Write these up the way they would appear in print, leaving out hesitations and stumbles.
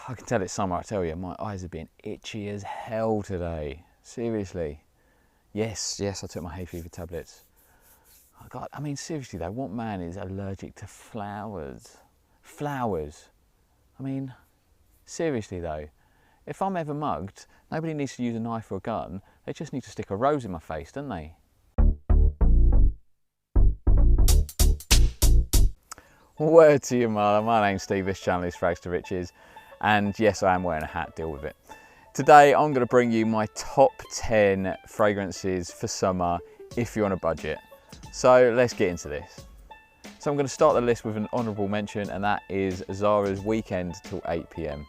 I can tell it's summer, I tell you, my eyes have been itchy as hell today. Seriously. Yes, I took my hay fever tablets. Oh God, I mean, seriously though, what man is allergic to flowers? Flowers. I mean, seriously though, if I'm ever mugged, nobody needs to use a knife or a gun. They just need to stick a rose in my face, don't they? Word to your mother, my name's Steve, this channel is Frags to Riches, and yes, I am wearing a hat, deal with it. Today I'm going to bring you my top 10 fragrances for summer if you're on a budget. So let's get into this. So I'm going to start the list with an honourable mention, and that is Zara's Weekend till 8 PM.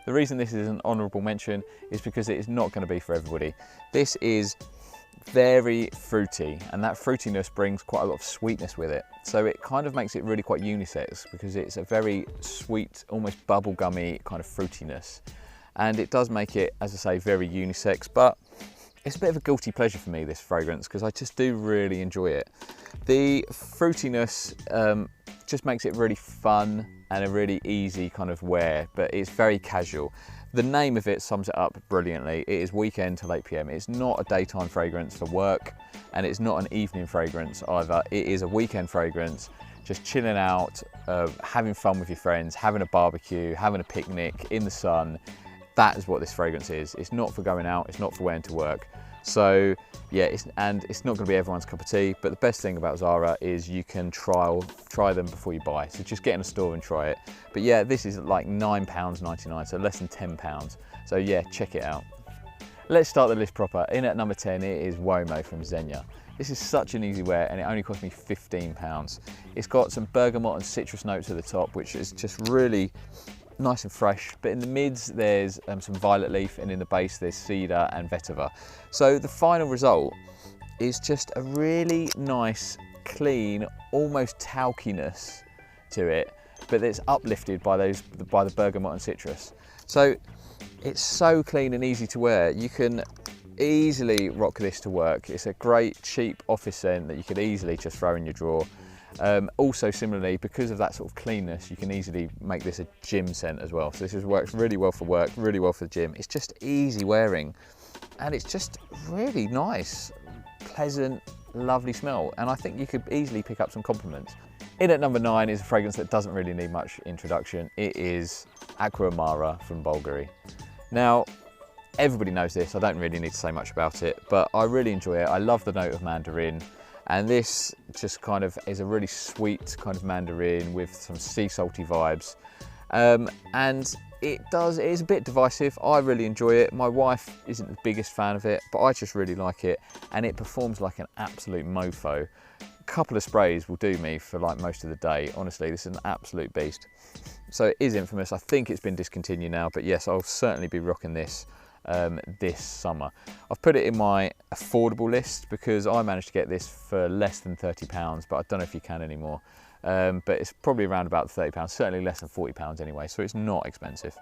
The reason this is an honourable mention is because it is not going to be for everybody. This is very fruity, and that fruitiness brings quite a lot of sweetness with it. So it kind of makes it really quite unisex because it's a very sweet, almost bubblegummy kind of fruitiness. And it does make it, as I say, very unisex, but it's a bit of a guilty pleasure for me, this fragrance, because I just do really enjoy it. The fruitiness just makes it really fun and a really easy kind of wear, but it's very casual. The name of it sums it up brilliantly. It is Weekend till 8 PM. It's not a daytime fragrance for work, and it's not an evening fragrance either. It is a weekend fragrance, just chilling out, having fun with your friends, having a barbecue, having a picnic in the sun. That is what this fragrance is. It's not for going out, it's not for wearing to work. So yeah, it's not going to be everyone's cup of tea, but the best thing about Zara is you can try them before you buy. So just get in a store and try it. But yeah, this is like £9.99, so less than £10. So yeah, check it out. Let's start the list proper. In at number 10, it is Womo from Xenia. This is such an easy wear, and it only cost me £15. It's got some bergamot and citrus notes at the top, which is just really nice and fresh, but in the mids there's some violet leaf, and in the base there's cedar and vetiver. So the final result is just a really nice, clean, almost talciness to it, but it's uplifted by the bergamot and citrus. So it's so clean and easy to wear. You can easily rock this to work. It's a great cheap office scent that you could easily just throw in your drawer. Also similarly, because of that sort of cleanness, you can easily make this a gym scent as well. So this works really well for work, really well for the gym. It's just easy wearing, and it's just really nice, pleasant, lovely smell. And I think you could easily pick up some compliments. In at number 9 is a fragrance that doesn't really need much introduction. It is Aqua Amara from Bulgari. Now, everybody knows this. I don't really need to say much about it, but I really enjoy it. I love the note of mandarin. And this just kind of is a really sweet kind of mandarin with some sea salty vibes. And it is a bit divisive. I really enjoy it. My wife isn't the biggest fan of it, but I just really like it. And it performs like an absolute mofo. A couple of sprays will do me for like most of the day. Honestly, this is an absolute beast. So it is infamous. I think it's been discontinued now, but yes, I'll certainly be rocking this this summer. I've put it in my affordable list because I managed to get this for less than £30, but I don't know if you can anymore. But it's probably around about £30, certainly less than £40 anyway, so it's not expensive.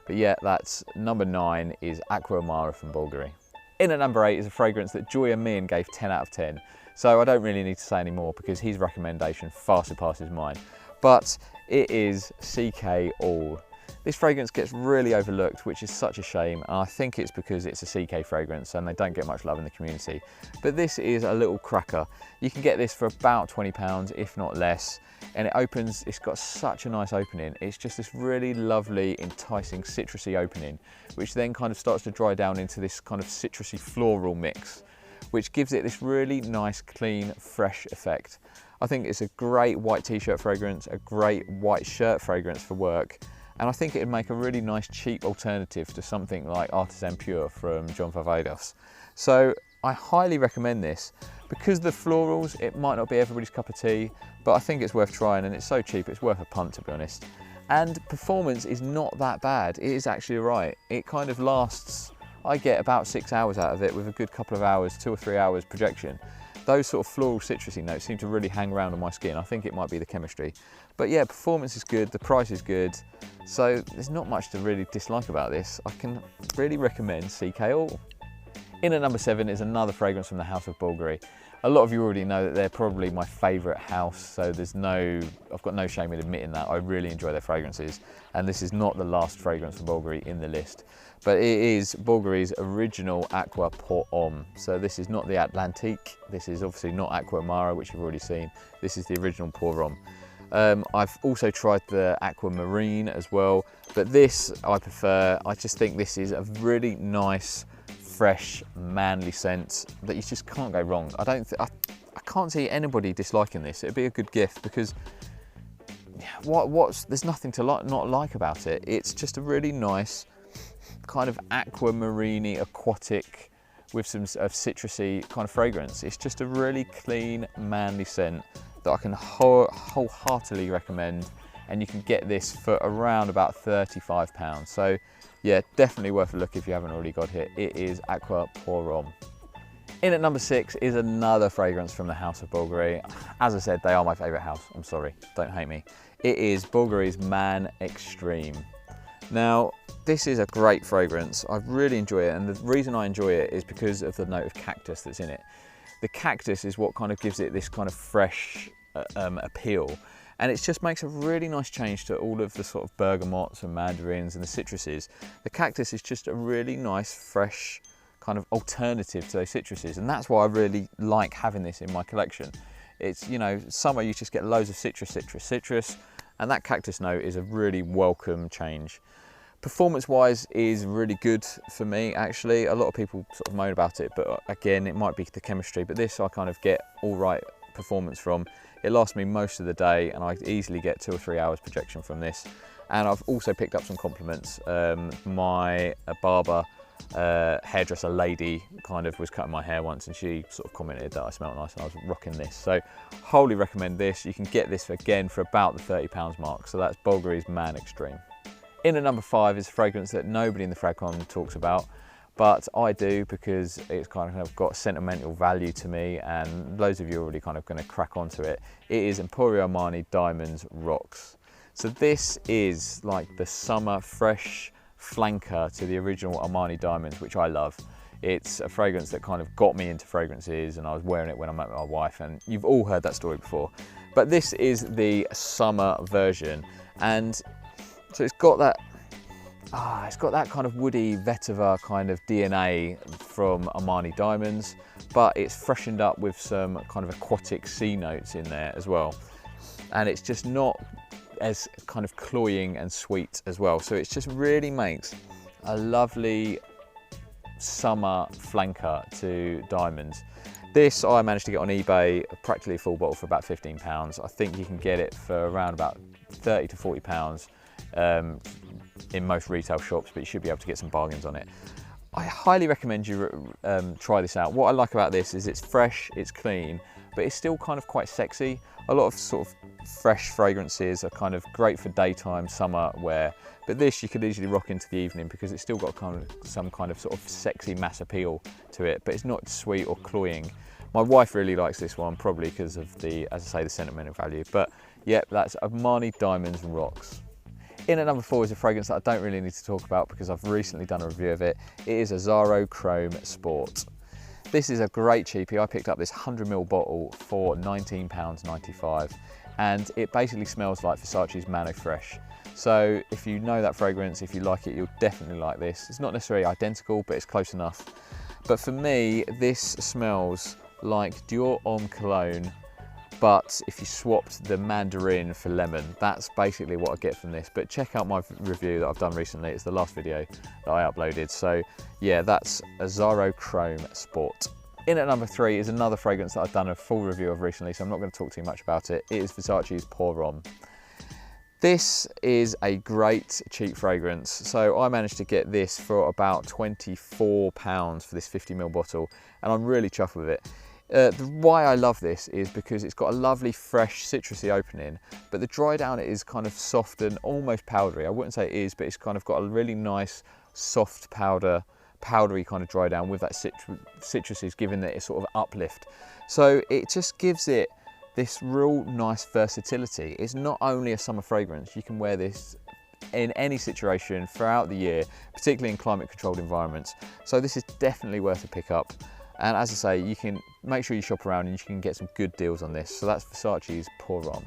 But yeah, that's number 9 is Aqua Amara from Bulgari. In at number 8 is a fragrance that Joy and Min gave 10 out of 10. So I don't really need to say any more because his recommendation far surpasses mine. But it is CK All. This fragrance gets really overlooked, which is such a shame, and I think it's because it's a CK fragrance and they don't get much love in the community. But this is a little cracker. You can get this for about £20, if not less, and it opens, it's got such a nice opening. It's just this really lovely, enticing, citrusy opening, which then kind of starts to dry down into this kind of citrusy floral mix, which gives it this really nice, clean, fresh effect. I think it's a great white t-shirt fragrance, a great white shirt fragrance for work, and I think it would make a really nice cheap alternative to something like Artisan Pure from John Varvatos. So I highly recommend this. Because of the florals, it might not be everybody's cup of tea, but I think it's worth trying, and it's so cheap, it's worth a punt, to be honest. And performance is not that bad. It is actually right. It kind of lasts, I get about 6 hours out of it with a good couple of hours, 2 or 3 hours projection. Those sort of floral citrusy notes seem to really hang around on my skin. I think it might be the chemistry. But yeah, performance is good, the price is good, so there's not much to really dislike about this. I can really recommend CK All. In at number 7 is another fragrance from the House of Bulgari. A lot of you already know that they're probably my favourite house, so I've got no shame in admitting that. I really enjoy their fragrances, and this is not the last fragrance from Bulgari in the list, but it is Bulgari's original Aqua Pour Homme. So this is not the Atlantique, this is obviously not Aqua Amara, which you've already seen. This is the original Pour Homme. I've also tried the Aquamarine as well, but this I prefer. I just think this is a really nice, fresh, manly scent that you just can't go wrong. I can't see anybody disliking this. It'd be a good gift because there's nothing to not like about it. It's just a really nice kind of aquamarine, aquatic with some citrusy kind of fragrance. It's just a really clean, manly scent that I can wholeheartedly recommend, and you can get this for around about £35. So yeah, definitely worth a look if you haven't already got it. It is Aqua Pour Homme. In at number 6 is another fragrance from the House of Bulgari. As I said, they are my favourite house. I'm sorry, don't hate me. It is Bulgari's Man Extreme. Now, this is a great fragrance. I really enjoy it, and the reason I enjoy it is because of the note of cactus that's in it. The cactus is what kind of gives it this kind of fresh appeal. And it just makes a really nice change to all of the sort of bergamots and mandarins and the citruses. The cactus is just a really nice, fresh kind of alternative to those citruses. And that's why I really like having this in my collection. It's, you know, summer you just get loads of citrus, and that cactus note is a really welcome change. Performance-wise is really good for me, actually. A lot of people sort of moan about it, but again, it might be the chemistry, but this I kind of get all right performance from. It lasts me most of the day, and I easily get 2 or 3 hours projection from this. And I've also picked up some compliments. My barber, hairdresser lady kind of was cutting my hair once, and she sort of commented that I smelled nice and I was rocking this. So wholly recommend this. You can get this again for about the £30 mark. So that's Bulgari's Man Extreme. In at number 5 is a fragrance that nobody in the FRAG30 talks about, but I do because it's kind of got sentimental value to me, and loads of you are already kind of going to crack onto it. It is Emporio Armani Diamonds Rocks. So this is like the summer fresh flanker to the original Armani Diamonds, which I love. It's a fragrance that kind of got me into fragrances, and I was wearing it when I met my wife, and you've all heard that story before. But this is the summer version, and so it's got that kind of woody vetiver kind of DNA from Armani Diamonds, but it's freshened up with some kind of aquatic sea notes in there as well. And it's just not as kind of cloying and sweet as well. So it just really makes a lovely summer flanker to Diamonds. This I managed to get on eBay, practically a full bottle for about £15. I think you can get it for around about £30 to £40 in most retail shops, but you should be able to get some bargains on it. I highly recommend you try this out. What I like about this is it's fresh, it's clean, but it's still kind of quite sexy. A lot of sort of fresh fragrances are kind of great for daytime, summer wear, but this you could easily rock into the evening because it's still got some kind of sort of sexy mass appeal to it, but it's not sweet or cloying. My wife really likes this one, probably because of the, as I say, the sentimental value. But yeah, that's Armani Diamonds Rocks. In at number 4 is a fragrance that I don't really need to talk about because I've recently done a review of it. It is Azzaro Chrome Sport. This is a great cheapie. I picked up this 100ml bottle for £19.95, and it basically smells like Versace's Mano Fresh. So if you know that fragrance, if you like it, you'll definitely like this. It's not necessarily identical, but it's close enough. But for me, this smells like Dior Homme Cologne, but if you swapped the mandarin for lemon. That's basically what I get from this. But check out my review that I've done recently. It's the last video that I uploaded. So yeah, that's Azzaro Chrome Sport. In at number 3 is another fragrance that I've done a full review of recently, so I'm not going to talk too much about it. It is Versace's Pour Homme. This is a great cheap fragrance. So I managed to get this for about £24 for this 50ml bottle, and I'm really chuffed with it. Why I love this is because it's got a lovely fresh citrusy opening, but the dry down it is kind of soft and almost powdery. I wouldn't say it is, but it's kind of got a really nice soft powdery kind of dry down with that citrusy, giving it a sort of uplift. So it just gives it this real nice versatility. It's not only a summer fragrance, you can wear this in any situation throughout the year, particularly in climate controlled environments. So this is definitely worth a pick up. And as I say, you can make sure you shop around and you can get some good deals on this. So that's Versace's Pour Homme.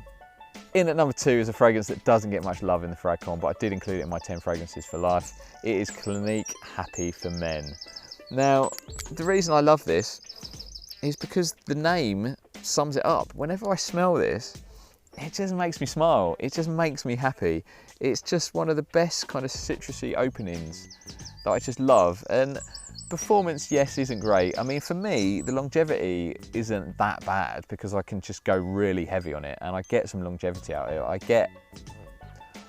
In at number 2 is a fragrance that doesn't get much love in the FRAG30, but I did include it in my 10 fragrances for life. It is Clinique Happy for Men. Now, the reason I love this is because the name sums it up. Whenever I smell this, it just makes me smile. It just makes me happy. It's just one of the best kind of citrusy openings that I just love. And performance, yes, isn't great. I mean, for me, the longevity isn't that bad because I can just go really heavy on it and I get some longevity out of it. I get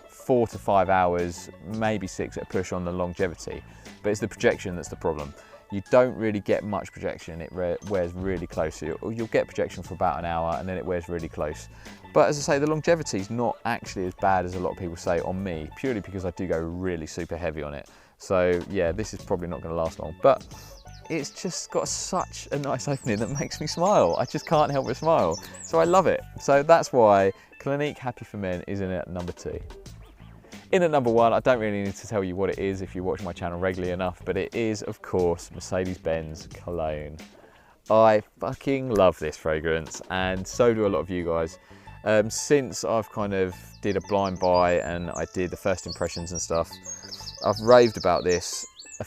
4 to 5 hours, maybe 6 at a push on the longevity, but it's the projection that's the problem. You don't really get much projection. It wears really close. You'll get projection for about an hour and then it wears really close. But as I say, the longevity is not actually as bad as a lot of people say on me, purely because I do go really super heavy on it. So yeah, this is probably not going to last long, but it's just got such a nice opening that makes me smile. I just can't help but smile. So I love it. So that's why Clinique Happy for Men is in at number 2. In at number 1, I don't really need to tell you what it is if you watch my channel regularly enough, but it is, of course, Mercedes-Benz Cologne. I fucking love this fragrance, and so do a lot of you guys. Since I've kind of did a blind buy and I did the first impressions and stuff, I've raved about this.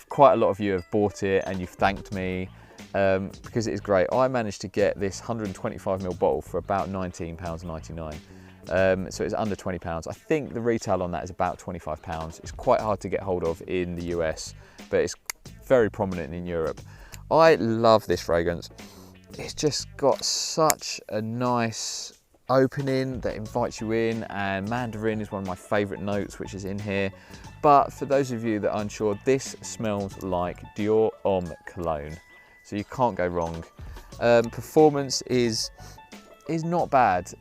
Quite a lot of you have bought it and you've thanked me because it is great. I managed to get this 125ml bottle for about £19.99. So it's under £20. I think the retail on that is about £25. It's quite hard to get hold of in the US, but it's very prominent in Europe. I love this fragrance. It's just got such a nice opening that invites you in, and mandarin is one of my favorite notes which is in here. But for those of you that are unsure, this smells like Dior Homme cologne, so you can't go wrong. Performance is not bad.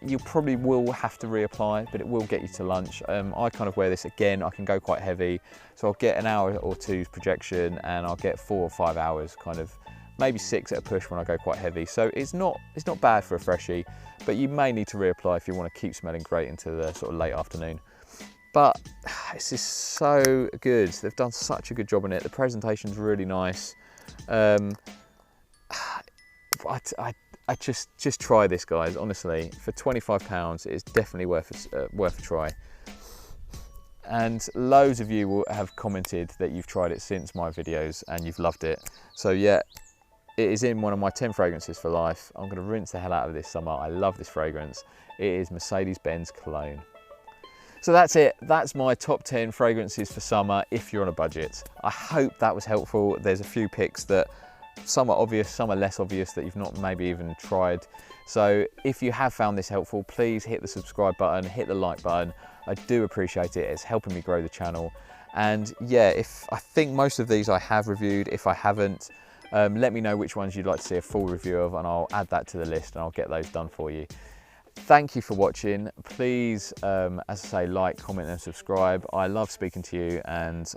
You probably will have to reapply, but it will get you to lunch. I kind of wear this again, I can go quite heavy, so I'll get an hour or two's projection and I'll get 4 or 5 hours, kind of maybe 6 at a push when I go quite heavy. So it's not bad for a freshie, but you may need to reapply if you want to keep smelling great into the sort of late afternoon. But this is so good. They've done such a good job on it. The presentation's really nice. I just try this, guys. Honestly, for £25, it's definitely worth a try. And loads of you will have commented that you've tried it since my videos and you've loved it. So yeah, it is in one of my 10 fragrances for life. I'm going to rinse the hell out of this summer. I love this fragrance. It is Mercedes-Benz Cologne. So that's it. That's my top 10 fragrances for summer if you're on a budget. I hope that was helpful. There's a few picks that some are obvious, some are less obvious that you've not maybe even tried. So if you have found this helpful, please hit the subscribe button, hit the like button. I do appreciate it. It's helping me grow the channel. And yeah, I think most of these I have reviewed. If I haven't, let me know which ones you'd like to see a full review of and I'll add that to the list and I'll get those done for you. Thank you for watching. Please, as I say, like, comment and subscribe. I love speaking to you and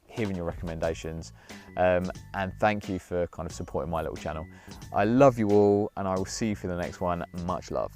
hearing your recommendations. And thank you for kind of supporting my little channel. I love you all and I will see you for the next one. Much love.